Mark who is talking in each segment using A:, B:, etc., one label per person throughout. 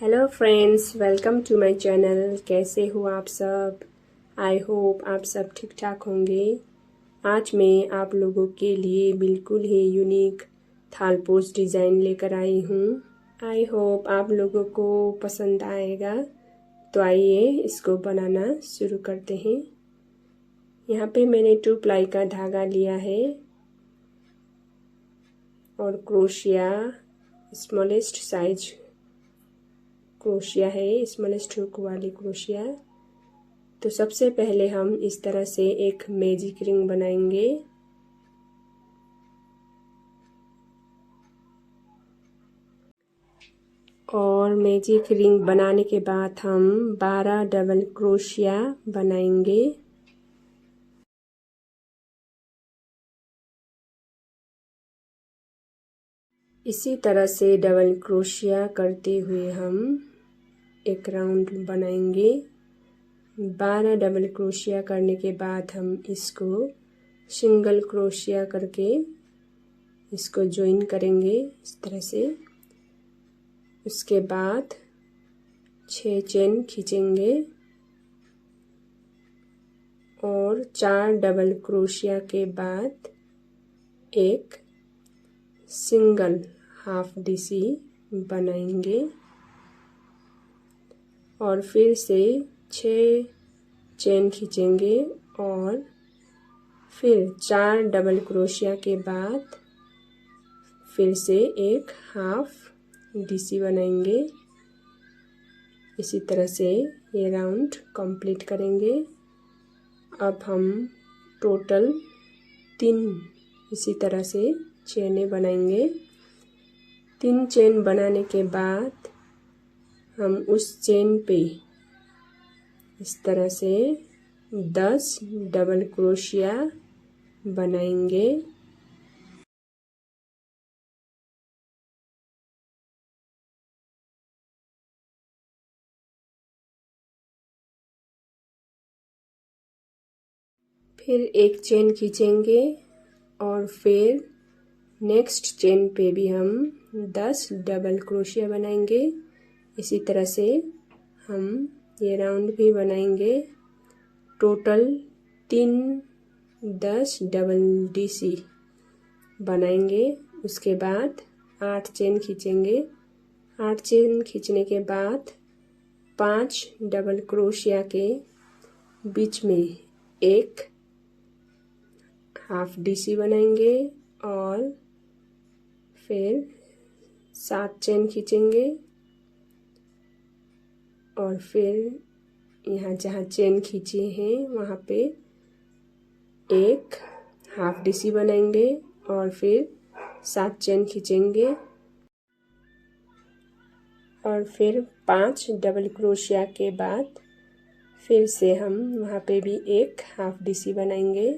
A: Hello friends, welcome to my channel. कैसे हो आप सब? आई होप आप सब ठीक ठाक होंगे। आज मैं आप लोगों के लिए बिल्कुल ही यूनिक थालपोश डिज़ाइन लेकर आई हूँ। आई होप आप लोगों को पसंद आएगा। तो आइए इसको बनाना शुरू करते हैं। यहाँ पे मैंने 2 प्लाई का धागा लिया है और क्रोशिया स्मॉलेस्ट साइज क्रोशिया है, स्मॉलेस्ट हुक वाली क्रोशिया। तो सबसे पहले हम इस तरह से एक मैजिक रिंग बनाएंगे। और मैजिक रिंग बनाने के बाद हम 12 डबल क्रोशिया बनाएंगे। इसी तरह से डबल क्रोशिया करते हुए हम एक राउंड बनाएंगे। 12 डबल क्रोशिया करने के बाद हम इसको सिंगल क्रोशिया करके इसको ज्वाइन करेंगे इस तरह से। उसके बाद 6 चेन खींचेंगे और 4 डबल क्रोशिया के बाद एक सिंगल हाफ डीसी बनाएंगे और फिर से 6 चेन खींचेंगे और फिर 4 डबल क्रोशिया के बाद फिर से एक हाफ डीसी बनाएंगे। इसी तरह से ये राउंड कंप्लीट करेंगे। अब हम टोटल 3 इसी तरह से चेनें बनाएंगे। 3 चेन बनाने के बाद हम उस चेन पे इस तरह से 10 डबल क्रोशिया बनाएंगे। फिर एक चेन खींचेंगे और फिर नेक्स्ट चेन पे भी हम 10 डबल क्रोशिया बनाएंगे। इसी तरह से हम ये राउंड भी बनाएंगे। टोटल 3 10 डबल डीसी बनाएंगे। उसके बाद 8 चेन खींचेंगे। 8 चेन खींचने के बाद 5 डबल क्रोशिया के बीच में एक हाफ डीसी बनाएंगे और फिर 7 चेन खींचेंगे और फिर यहाँ जहाँ चेन खींचे हैं वहाँ पे एक हाफ डीसी बनाएंगे और फिर 7 चेन खींचेंगे और फिर 5 डबल क्रोशिया के बाद फिर से हम वहाँ पे भी एक हाफ डीसी बनाएंगे।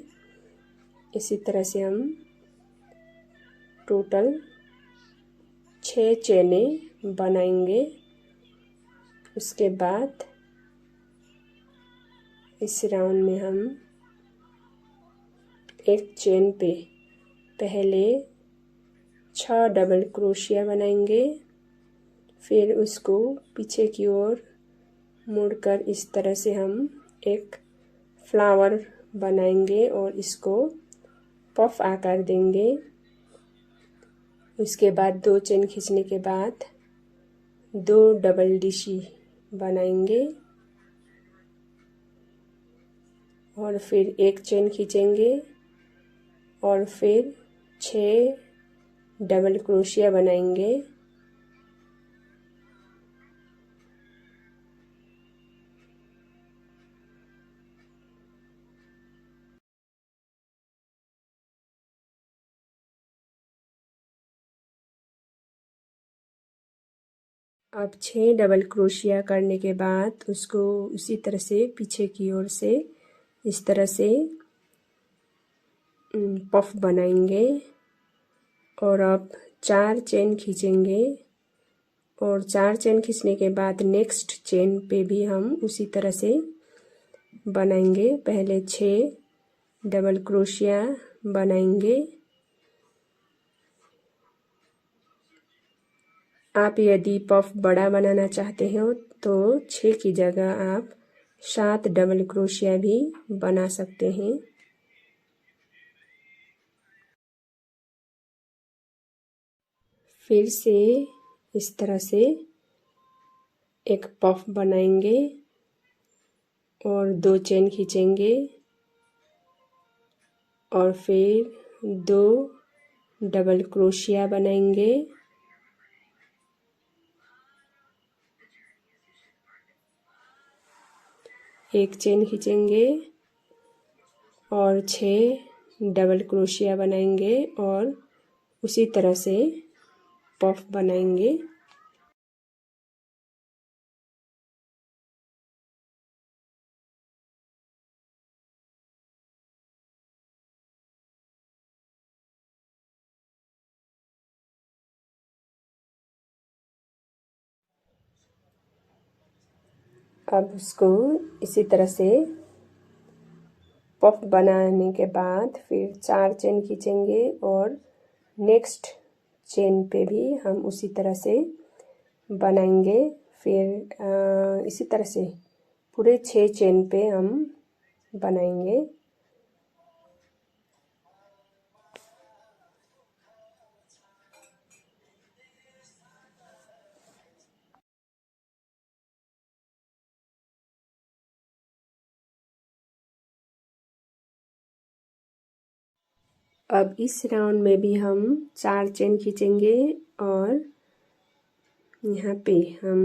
A: इसी तरह से हम टोटल 6 चेनें बनाएंगे। उसके बाद इस राउंड में हम एक चेन पे पहले 6 डबल क्रोशिया बनाएंगे। फिर उसको पीछे की ओर मुड़कर इस तरह से हम एक फ्लावर बनाएंगे और इसको पफ आकार देंगे। उसके बाद 2 चेन खींचने के बाद 2 डबल डीसी बनाएंगे और फिर एक चेन खींचेंगे और फिर 6 डबल क्रोशिया बनाएंगे। अब 6 डबल क्रोशिया करने के बाद उसको उसी तरह से पीछे की ओर से इस तरह से पफ बनाएंगे और अब 4 चेन खींचेंगे और 4 चेन खींचने के बाद नेक्स्ट चेन पे भी हम उसी तरह से बनाएंगे। पहले 6 डबल क्रोशिया बनाएंगे, आप यदि पफ बड़ा बनाना चाहते हो तो 6 की जगह आप 7 डबल क्रोशिया भी बना सकते हैं। फिर से इस तरह से एक पफ बनाएंगे और 2 चेन खींचेंगे और फिर 2 डबल क्रोशिया बनाएंगे, एक चेन खींचेंगे और 6 डबल क्रोशिया बनाएंगे और उसी तरह से पफ बनाएंगे। अब उसको इसी तरह से पफ बनाने के बाद फिर 4 चेन खींचेंगे और नेक्स्ट चेन पे भी हम उसी तरह से बनाएंगे। फिर इसी तरह से पूरे 6 चेन पे हम बनाएंगे। अब इस राउंड में भी हम 4 चेन खींचेंगे और यहाँ पे हम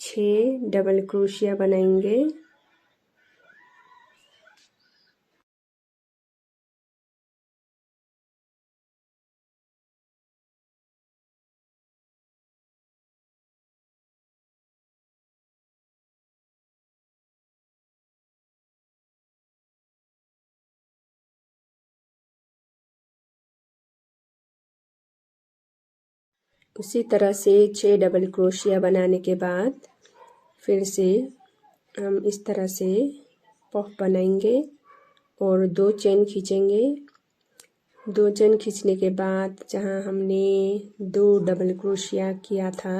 A: 6 डबल क्रोशिया बनाएंगे। उसी तरह से 6 डबल क्रोशिया बनाने के बाद फिर से हम इस तरह से पफ बनाएंगे और 2 चेन खींचेंगे। 2 चेन खींचने के बाद जहाँ हमने 2 डबल क्रोशिया किया था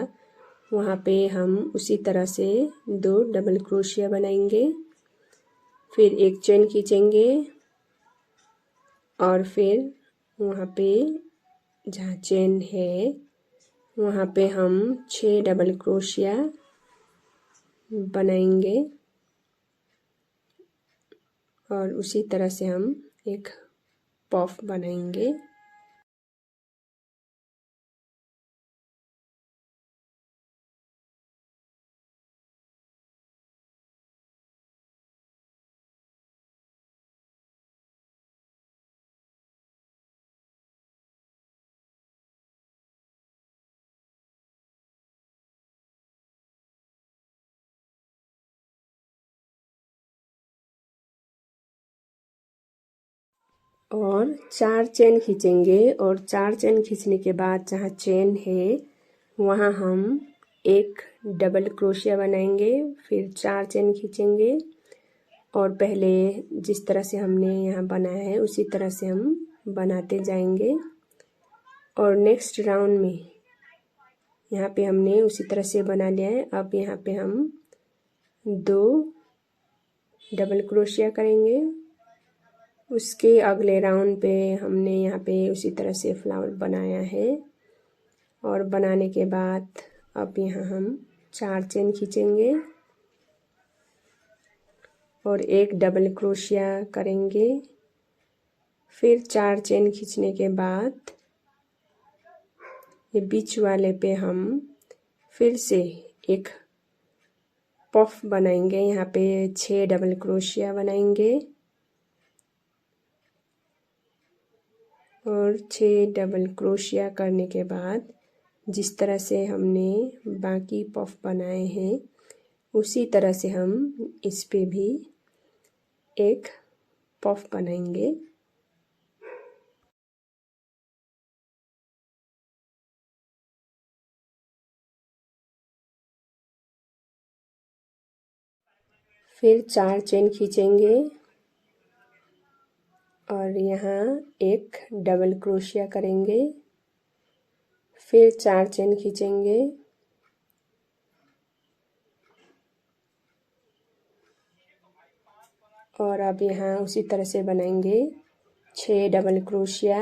A: वहाँ पे हम उसी तरह से 2 डबल क्रोशिया बनाएंगे। फिर एक चेन खींचेंगे और फिर वहाँ पे जहाँ चेन है वहाँ पे हम 6 डबल क्रोशिया बनाएंगे और उसी तरह से हम एक पफ बनाएंगे। और 4 चेन खींचेंगे और 4 चेन खींचने के बाद जहाँ चेन है वहाँ हम एक डबल क्रोशिया बनाएंगे। फिर 4 चेन खींचेंगे और पहले जिस तरह से हमने यहाँ बनाया है उसी तरह से हम बनाते जाएंगे। और नेक्स्ट राउंड में यहाँ पे हमने उसी तरह से बना लिया है। अब यहाँ पे हम 2 डबल क्रोशिया करेंगे। उसके अगले राउंड पे हमने यहाँ पे उसी तरह से फ्लावर बनाया है और बनाने के बाद अब यहाँ हम 4 चेन खींचेंगे और एक डबल क्रोशिया करेंगे। फिर 4 चेन खींचने के बाद ये बीच वाले पे हम फिर से एक पफ बनाएंगे। यहाँ पे 6 डबल क्रोशिया बनाएंगे और 6 डबल क्रोशिया करने के बाद जिस तरह से हमने बाकी पफ बनाए हैं उसी तरह से हम इस पे भी एक पफ बनाएंगे। फिर 4 चेन खींचेंगे और यहाँ एक डबल क्रोशिया करेंगे। फिर 4 चेन खींचेंगे और अब यहाँ उसी तरह से बनाएंगे 6 डबल क्रोशिया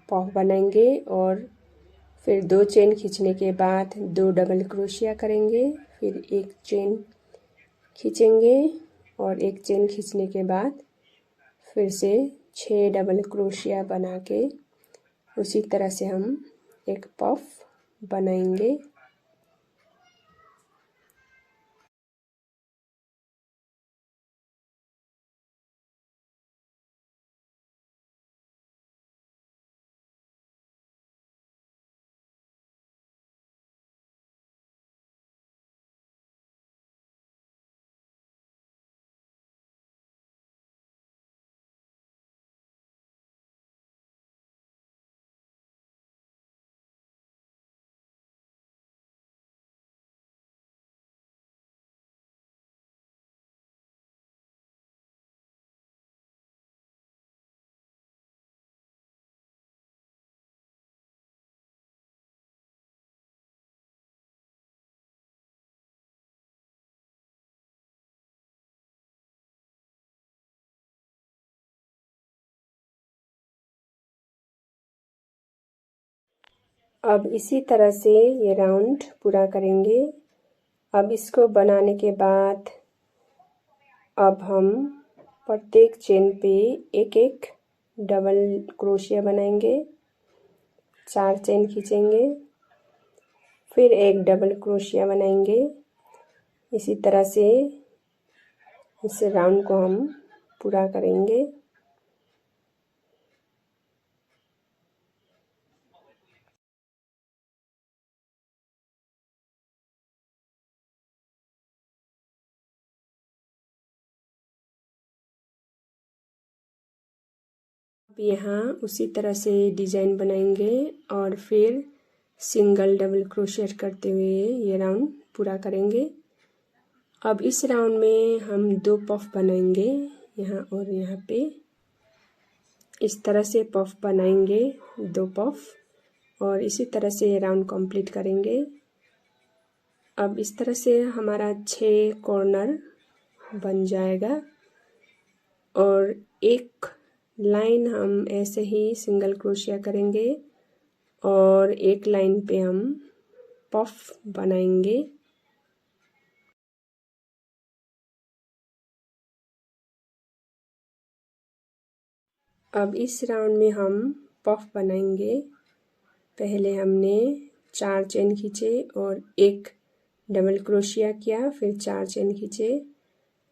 A: पॉफ बनाएंगे और फिर 2 चेन खींचने के बाद 2 डबल क्रोशिया करेंगे, फिर 1 चेन खींचेंगे और 1 चेन खींचने के बाद फिर से 6 डबल क्रोशिया बना के उसी तरह से हम एक पफ बनाएंगे। अब इसी तरह से ये राउंड पूरा करेंगे। अब इसको बनाने के बाद अब हम प्रत्येक चेन पे एक एक डबल क्रोशिया बनाएंगे, 4 चेन खींचेंगे, फिर एक डबल क्रोशिया बनाएंगे। इसी तरह से इस राउंड को हम पूरा करेंगे। अब यहाँ उसी तरह से डिजाइन बनाएंगे और फिर सिंगल डबल क्रोशिया करते हुए ये राउंड पूरा करेंगे। अब इस राउंड में हम 2 पफ बनाएंगे, यहाँ और यहाँ पे इस तरह से पफ बनाएंगे, 2 पफ, और इसी तरह से ये राउंड कंप्लीट करेंगे। अब इस तरह से हमारा 6 कॉर्नर बन जाएगा और एक लाइन हम ऐसे ही सिंगल क्रोशिया करेंगे और एक लाइन पे हम पफ बनाएंगे। अब इस राउंड में हम पफ बनाएंगे। पहले हमने 4 चेन खींचे और एक डबल क्रोशिया किया, फिर 4 चेन खींचे।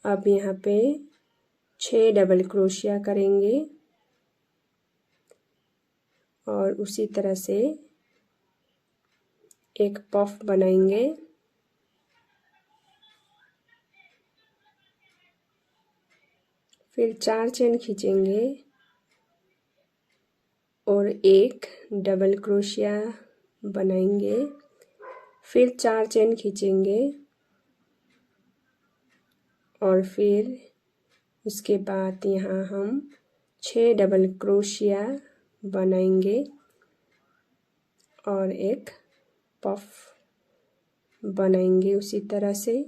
A: अब यहाँ पे 6 डबल क्रोशिया करेंगे और उसी तरह से एक पफ बनाएंगे। फिर 4 चेन खींचेंगे और एक डबल क्रोशिया बनाएंगे, फिर 4 चेन खींचेंगे और फिर उसके बाद यहाँ हम 6 डबल क्रोशिया बनाएंगे और एक पफ बनाएंगे उसी तरह से।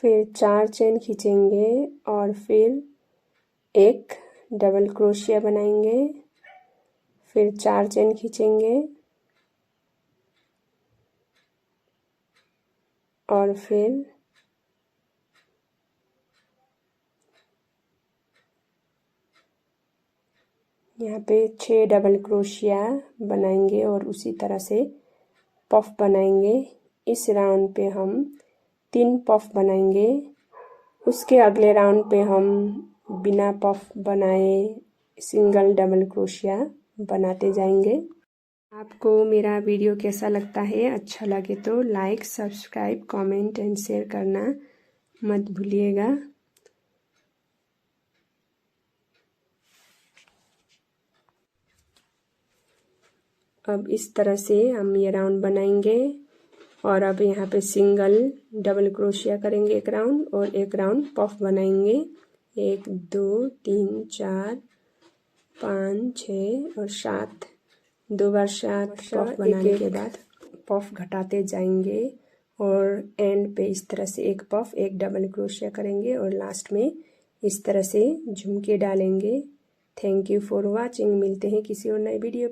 A: फिर 4 चेन खींचेंगे और फिर एक डबल क्रोशिया बनाएंगे, फिर 4 चेन खींचेंगे और फिर यहाँ पे 6 डबल क्रोशिया बनाएंगे और उसी तरह से पफ बनाएंगे। इस राउंड पे हम 3 पफ बनाएंगे। उसके अगले राउंड पे हम बिना पफ बनाए सिंगल डबल क्रोशिया बनाते जाएंगे। आपको मेरा वीडियो कैसा लगता है? अच्छा लगे तो like, subscribe, comment and share करना मत भूलिएगा। अब इस तरह से हम ये राउंड बनाएंगे और अब यहाँ पे सिंगल डबल क्रोशिया करेंगे एक राउंड और एक राउंड पफ बनाएंगे। 1 2 3 4 5 6 और 7, 2 बार 7 पफ बनाने के बाद पफ घटाते जाएंगे और एंड पे इस तरह से एक पफ एक डबल क्रोशिया करेंगे और लास्ट में इस तरह से झुमके डालेंगे। Thank you for watching. मिलते हैं किसी और नए वीडियो।